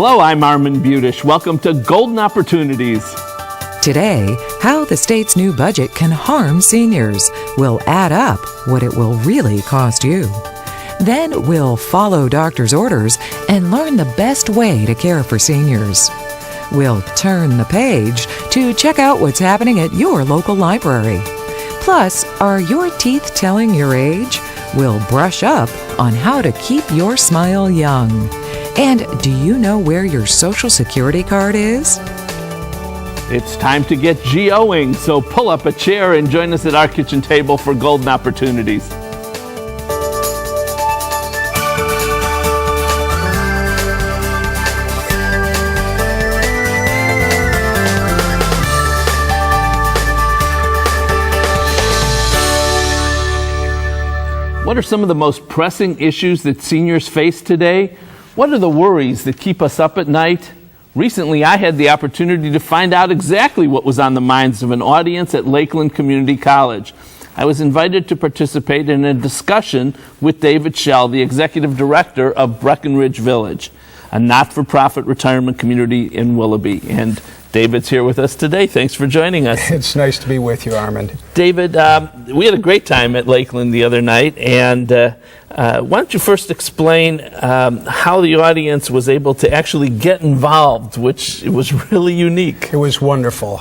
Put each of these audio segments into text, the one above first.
Hello, I'm Armin Budish. Welcome to Golden Opportunities. Today, how the state's new budget can harm seniors will add up what it will really cost you. Then we'll follow doctor's orders and learn the best way to care for seniors. We'll turn the page to check out what's happening at your local library. Plus, are your teeth telling your age? We'll brush up on how to keep your smile young. And do you know where your Social Security card is? It's time to get GOing, so pull up a chair and join us at our kitchen table for Golden Opportunities. What are some of the most pressing issues that seniors face today? What are the worries that keep us up at night? Recently, I had the opportunity to find out exactly what was on the minds of an audience at Lakeland Community College. I was invited to participate in a discussion with David Schell, the executive director of Breckenridge Village, a not-for-profit retirement community in Willoughby. And David's here with us today. Thanks for joining us. It's nice to be with you, Armand. David, we had a great time at Lakeland the other night, and why don't you first explain how the audience was able to actually get involved, which was really unique. It was wonderful.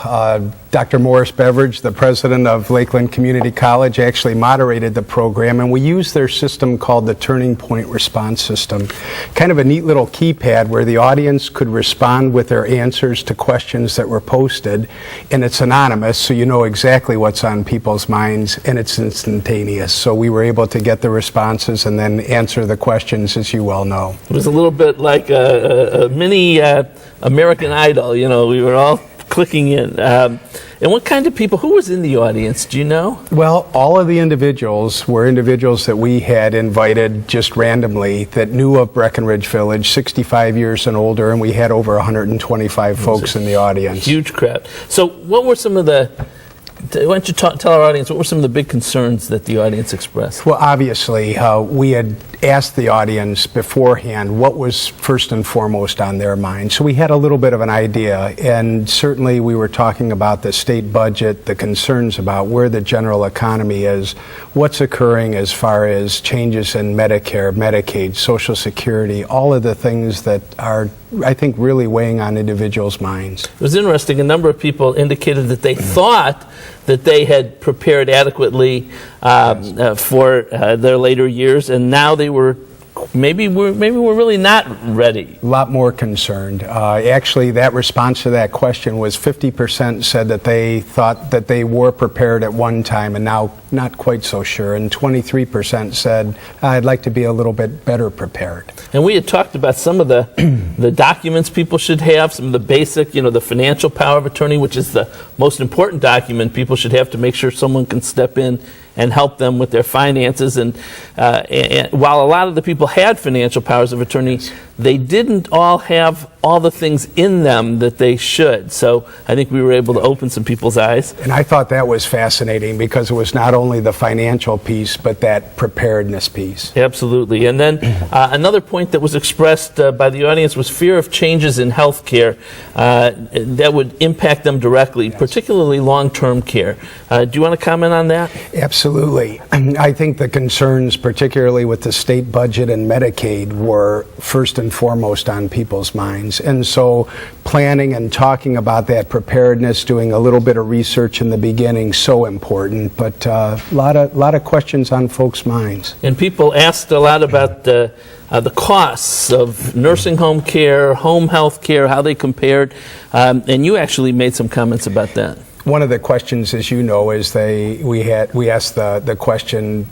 Dr. Morris Beveridge, the president of Lakeland Community College, actually moderated the program, and we used their system called the Turning Point Response System. Kind of a neat little keypad where the audience could respond with their answers to questions that were posted, and it's anonymous, so you know exactly what's on people's minds, and it's instantaneous. So we were able to get the responses and then answer the questions, as you well know. It was a little bit like a mini American Idol. You know, we were all clicking in. And what kind of people, who was in the audience, do you know? Well, all of the individuals were individuals that we had invited just randomly that knew of Breckenridge Village, 65 years and older, and we had over 125 folks in the audience. Huge crowd. So what were some of the, why don't you tell our audience, what were some of the big concerns that the audience expressed? Well, obviously, we had asked the audience beforehand what was first and foremost on their mind. So we had a little bit of an idea, and certainly we were talking about the state budget, the concerns about where the general economy is, what's occurring as far as changes in Medicare, Medicaid, Social Security, all of the things that are, I think, really weighing on individuals' minds. It was interesting. A number of people indicated that they thought that they had prepared adequately for their later years, and now they were maybe we're really not ready. A lot more concerned. Actually, that response to that question was 50% said that they thought that they were prepared at one time and now not quite so sure, and 23% said, I'd like to be a little bit better prepared. And we had talked about some of the documents people should have, some of the basic, the financial power of attorney, which is the most important document people should have to make sure someone can step in and help them with their finances. And while a lot of the people had financial powers of attorney, they didn't all have all the things in them that they should. So I think we were able to open some people's eyes. And I thought that was fascinating because it was not only the financial piece, but that preparedness piece. Absolutely. And then another point that was expressed by the audience was fear of changes in health care that would impact them directly, yes, particularly long-term care. Do you want to comment on that? Absolutely. I think the concerns, particularly with the state budget and Medicaid, were first and foremost on people's minds. And so planning and talking about that preparedness, doing a little bit of research in the beginning, so important, but a lot of questions on folks' minds. And people asked a lot about the costs of nursing home care, home health care, how they compared, and you actually made some comments about that. One of the questions, as you know, is we asked the question,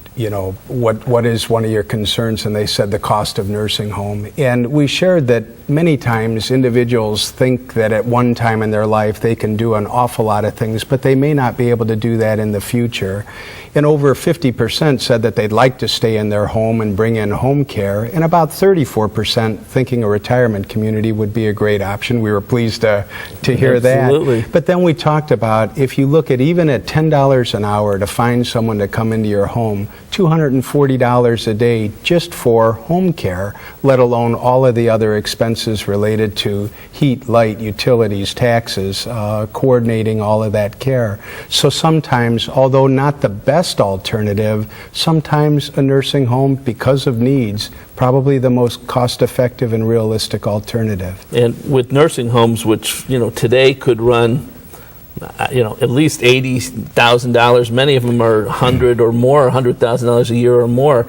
what is one of your concerns, and they said the cost of nursing home. And we shared that many times individuals think that at one time in their life they can do an awful lot of things, but they may not be able to do that in the future. And over 50% said that they'd like to stay in their home and bring in home care, and about 34% thinking a retirement community would be a great option. We were pleased to hear Absolutely. that. But then we talked about But if you look at even at $10 an hour to find someone to come into your home, $240 a day just for home care, let alone all of the other expenses related to heat, light, utilities, taxes, coordinating all of that care. So sometimes, although not the best alternative, sometimes a nursing home, because of needs, probably the most cost-effective and realistic alternative. And with nursing homes, which, today could run at least $80,000. Many of them are $100 or more, $100,000 a year or more.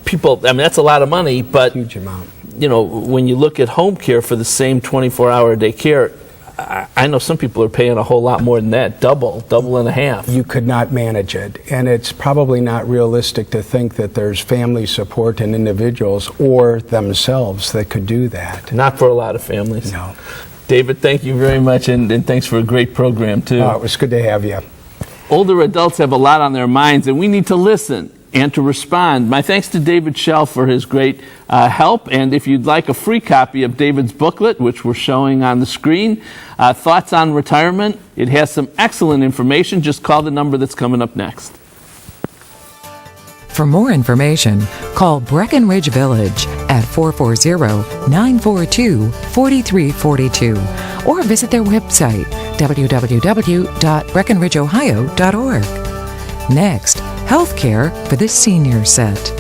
People, that's a lot of money, but Huge amount. When you look at home care for the same 24-hour-a-day care, I know some people are paying a whole lot more than that, double and a half. You could not manage it, and it's probably not realistic to think that there's family support in individuals or themselves that could do that. Not for a lot of families. No. David, thank you very much, and thanks for a great program, too. It was good to have you. Older adults have a lot on their minds, and we need to listen and to respond. My thanks to David Schell for his great help, and if you'd like a free copy of David's booklet, which we're showing on the screen, Thoughts on Retirement, it has some excellent information. Just call the number that's coming up next. For more information, call Breckenridge Village at 440-942-4342 or visit their website, www.breckenridgeohio.org. Next, healthcare for the senior set.